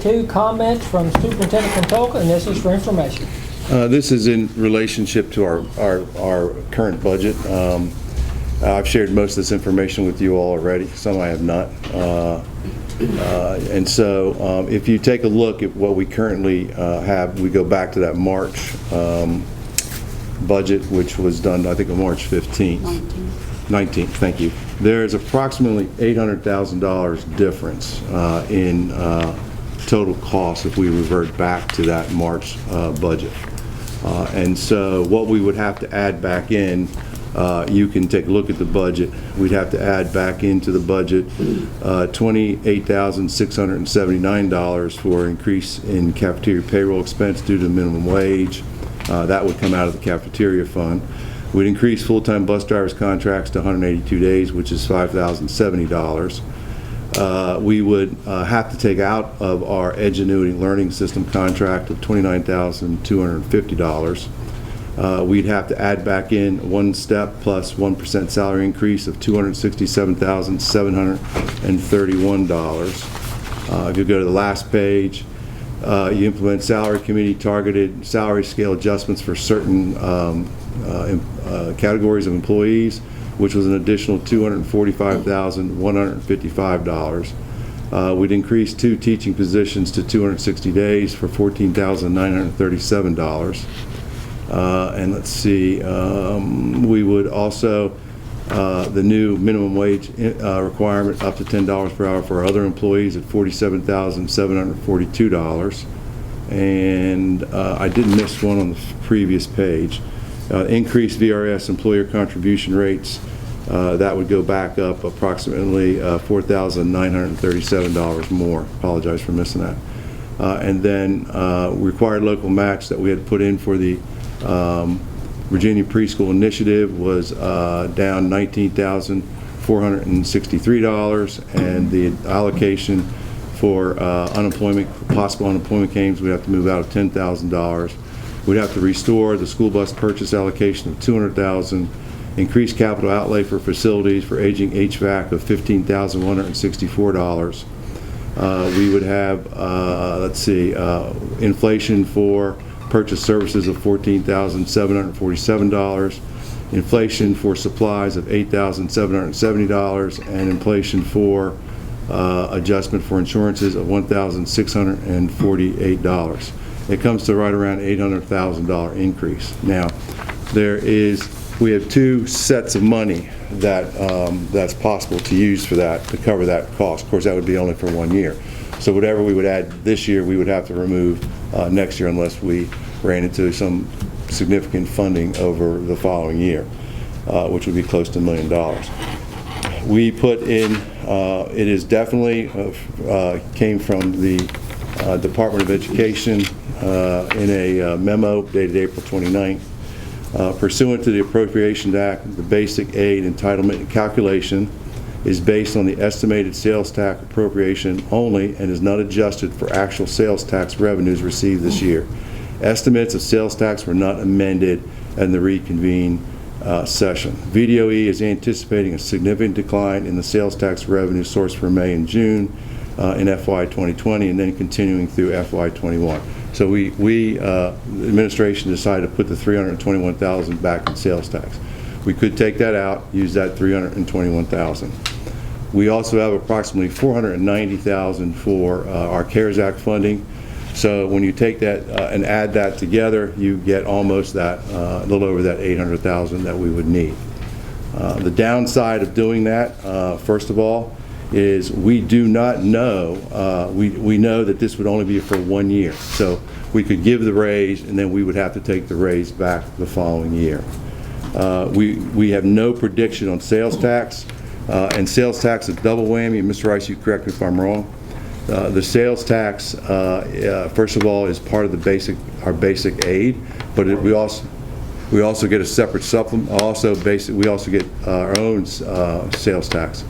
42, comments from Superintendent Kotulka, and this is for information. This is in relationship to our current budget. I've shared most of this information with you all already. Some I have not. And so if you take a look at what we currently have, we go back to that March budget, which was done, I think, on March 15th. 19th, thank you. There is approximately $800,000 difference in total cost if we revert back to that March budget. And so what we would have to add back in, you can take a look at the budget. We'd have to add back into the budget $28,679 for increase in cafeteria payroll expense due to minimum wage. That would come out of the cafeteria fund. We'd increase full-time bus drivers' contracts to 182 days, which is $5,070. We would have to take out of our Edgenuity Learning System contract of $29,250. We'd have to add back in one step plus 1% salary increase of $267,731. If you go to the last page, you implement salary committee targeted salary scale adjustments for certain categories of employees, which was an additional $245,155. We'd increase 2 teaching positions to 260 days for $14,937. And let's see, we would also, the new minimum wage requirement up to $10 per hour for our other employees at $47,742. And I did miss one on the previous page. Increased VRS employer contribution rates, that would go back up approximately $4,937 more. Apologize for missing that. And then required local match that we had put in for the Virginia Preschool Initiative was down $19,463, and the allocation for possible unemployment claims, we have to move out of $10,000. We'd have to restore the school bus purchase allocation of $200,000, increase capital outlay for facilities for aging HVAC of $15,164. We would have, let's see, inflation for purchase services of $14,747, inflation for supplies of $8,770, and inflation for adjustment for insurances of $1,648. It comes to right around $800,000 increase. Now, we have 2 sets of money that that's possible to use for that, to cover that cost. Of course, that would be only for 1 year. So whatever we would add this year, we would have to remove next year unless we ran into some significant funding over the following year, which would be close to $1 million. We put in, it is definitely came from the Department of Education in a memo dated April 29th. Pursuant to the Appropriations Act, the basic aid entitlement calculation is based on the estimated sales tax appropriation only and is not adjusted for actual sales tax revenues received this year. Estimates of sales tax were not amended in the reconvened session. VDOE is anticipating a significant decline in the sales tax revenue source for May and June in FY 2020 and then continuing through FY 21. So the administration decided to put the $321,000 back in sales tax. We could take that out, use that $321,000. We also have approximately $490,000 for our CARES Act funding. So when you take that and add that together, you get almost that, a little over that $800,000 that we would need. The downside of doing that, first of all, is we do not know, we know that this would only be for 1 year. So we could give the raise and then we would have to take the raise back the following year. We have no prediction on sales tax, and sales tax is double whammy. Mr. Rice, you correct me if I'm wrong. The sales tax, first of all, is part of the our basic aid, but we also get a separate supplement. We also get our own sales tax.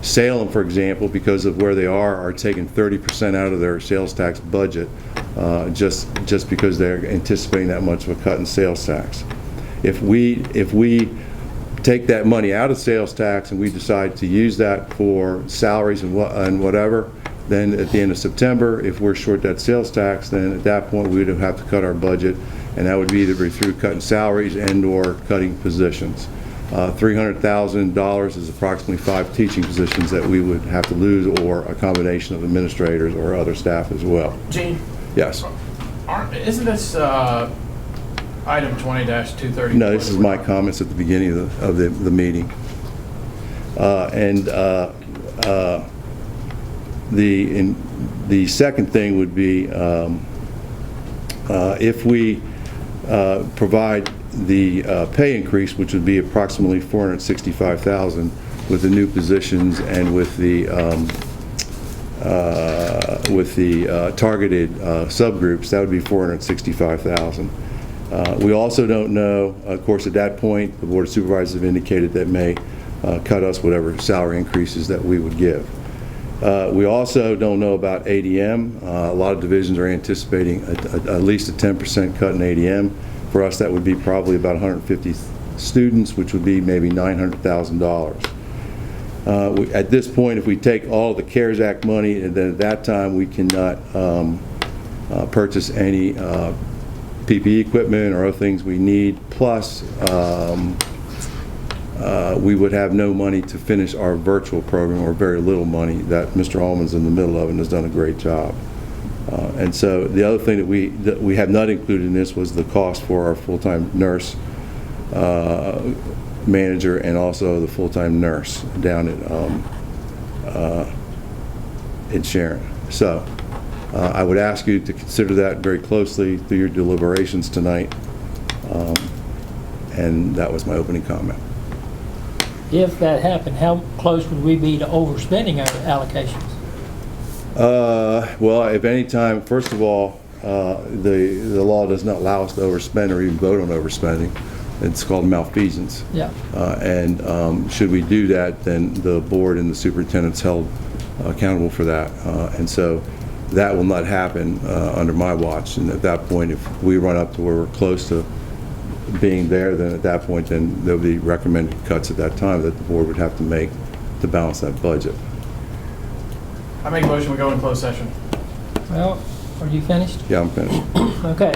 Salem, for example, because of where they are taking 30% out of their sales tax budget, just because they're anticipating that much of a cut in sales tax. If we take that money out of sales tax and we decide to use that for salaries and whatever, Then at the end of September, if we're short that sales tax, then at that point, we would have to cut our budget, and that would be either through cutting salaries and/or cutting positions. $300,000 is approximately 5 teaching positions that we would have to lose, or a combination of administrators or other staff as well. Gene? Yes. Isn't this item 20-230? No, this is my comments at the beginning of the meeting. The second thing would be if we provide the pay increase, which would be approximately $465,000 with the new positions and with the targeted subgroups, that would be $465,000. We also don't know, of course, at that point, the Board of Supervisors have indicated that may cut us whatever salary increases that we would give. We also don't know about ADM. A lot of divisions are anticipating at least a 10% cut in ADM. For us, that would be probably about 150 students, which would be maybe $900,000. At this point, if we take all the CARES Act money, and then at that time we cannot purchase any PPE equipment or other things we need, plus we would have no money to finish our virtual program, or very little money that Mr. Allman's in the middle of and has done a great job. And so the other thing that we have not included in this was the cost for our full-time nurse manager, and also the full-time nurse down in Sharon. So I would ask you to consider that very closely through your deliberations tonight. And that was my opening comment. If that happened, how close would we be to overspending our allocations? Well, if any time, first of all, the law does not allow us to overspend or even vote on overspending. It's called malfeasance. Yeah. Should we do that, then the board and the superintendent's held accountable for that. And so that will not happen under my watch. And at that point, if we run up to where we're close to being there, then at that point, then there'll be recommended cuts at that time that the board would have to make to balance that budget. I make a motion we go in closed session. Well, are you finished? Yeah, I'm finished. Okay.